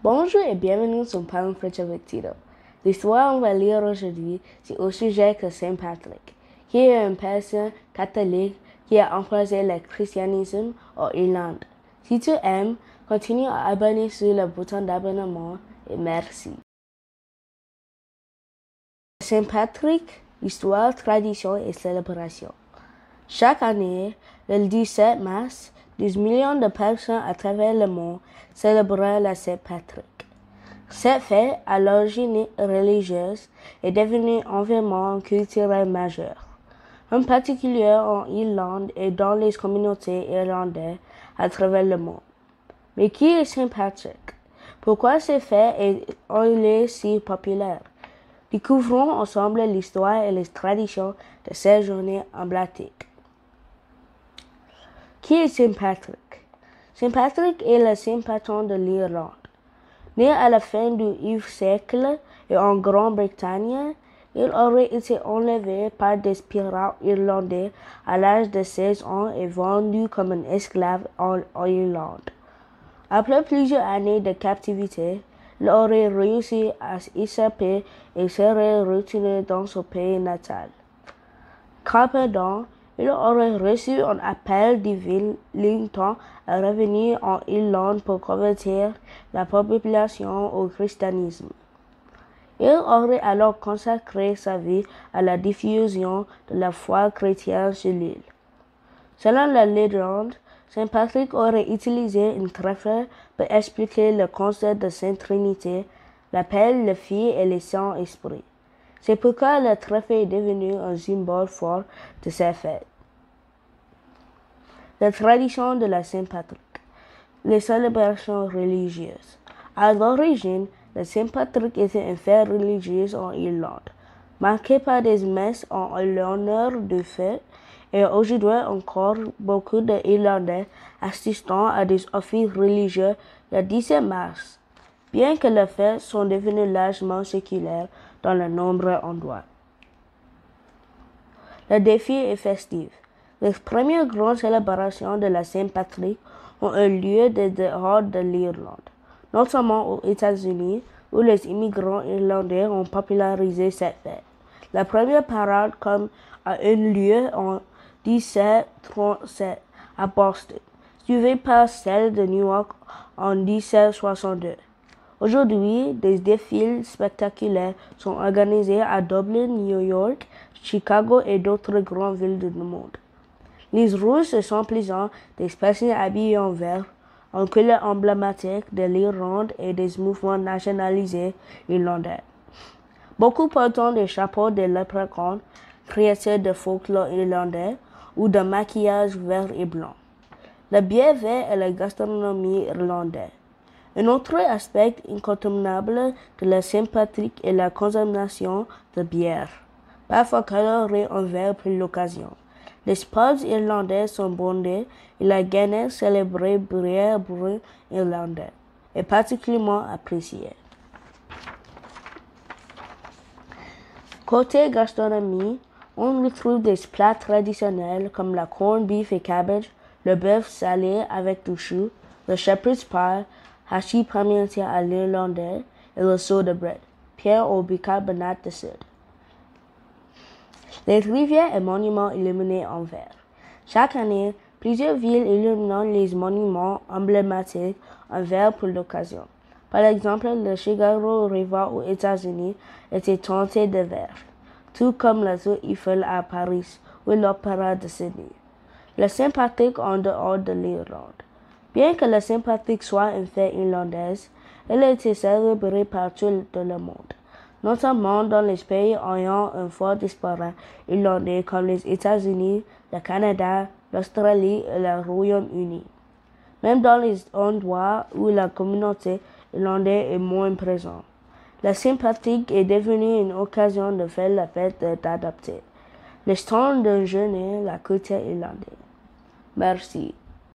Bonjour et bienvenue sur Parlons French avec Tito. L'histoire qu'on va lire aujourd'hui, c'est au sujet de Saint Patrick, qui est un personne catholique qui a embrassé le christianisme en Irlande. Si tu aimes, continue à abonner sur le bouton d'abonnement et merci. Saint Patrick, histoire, tradition et célébration. Chaque année, le 17 mars, des millions de personnes à travers le monde célèbrent la Saint Patrick. Cette fête, à l'origine religieuse, est devenue un événement culturel majeur, en particulier en Irlande et dans les communautés irlandaises à travers le monde. Mais qui est Saint Patrick? Pourquoi cette fête est si populaire? Découvrons ensemble l'histoire et les traditions de cette journée emblématique. Qui est Saint Patrick? Saint Patrick est le saint patron de l'Irlande. Né à la fin du IVe siècle et en Grande-Bretagne, il aurait été enlevé par des pirates irlandais à l'âge de 16 ans et vendu comme un esclave en Irlande. Après plusieurs années de captivité, il aurait réussi à échapper et serait retourné dans son pays natal. Cependant, il aurait reçu un appel divin l'invitant à revenir en Irlande pour convertir la population au christianisme. Il aurait alors consacré sa vie à la diffusion de la foi chrétienne sur l'île. Selon la légende, Saint Patrick aurait utilisé une trèfle pour expliquer le concept de Sainte Trinité, le Père, le Fils et le Saint-Esprit. C'est pourquoi le trèfle est devenu un symbole fort de cette fête. La tradition de la Saint Patrick. Les célébrations religieuses. À l'origine, la Saint Patrick était une fête religieuse en Irlande, marquée par des messes en l'honneur du fête, et aujourd'hui encore beaucoup d'Irlandais assistant à des offices religieux le 17 mars, bien que les fêtes sont devenues largement séculaires dans de nombreux endroits. Le défi est festif. Les premières grandes célébrations de la Saint Patrick ont eu lieu dehors de l'Irlande, notamment aux États-Unis, où les immigrants irlandais ont popularisé cette fête. La première parade a eu lieu en 1737 à Boston, suivie par celle de New York en 1762. Aujourd'hui, des défilés spectaculaires sont organisés à Dublin, New York, Chicago et d'autres grandes villes du monde. Les rues se remplissent des personnes habillées en vert, en couleur emblématique de l'Irlande et des mouvements nationalisés irlandais. Beaucoup portant des chapeaux de léprechauns, créatures de folklore irlandais, ou de maquillage vert et blanc. Le bière vert est la gastronomie irlandaise. Un autre aspect incontournable de la Saint Patrick est la consommation de bière, parfois colorée en vert pour l'occasion. Les pubs irlandais sont bondés et la Guinness célébrée bière brune irlandaise est particulièrement appréciée. Côté gastronomie, on retrouve des plats traditionnels comme la corned beef et cabbage, le bœuf salé avec du chou, le shepherd's pie, hachis parmentier à l'irlandaise et le soda bread, pierre au bicarbonate de soude. Les rivières et monuments illuminés en vert. Chaque année, plusieurs villes illuminent les monuments emblématiques en vert pour l'occasion. Par exemple, le Chicago River aux États-Unis était teinté de vert, tout comme la tour Eiffel à Paris ou l'Opéra de Sydney. Le Saint Patrick en dehors de l'Irlande. Bien que le Saint Patrick soit une fête irlandaise, elle a été célébrée partout dans le monde, notamment dans les pays ayant un fort diaspora irlandais comme les États-Unis, le Canada, l'Australie et le Royaume-Uni. Même dans les endroits où la communauté irlandaise est moins présente. La Saint Patrick est devenue une occasion de faire la fête et d'adapter les stands de jeûner la culture irlandaise. Merci.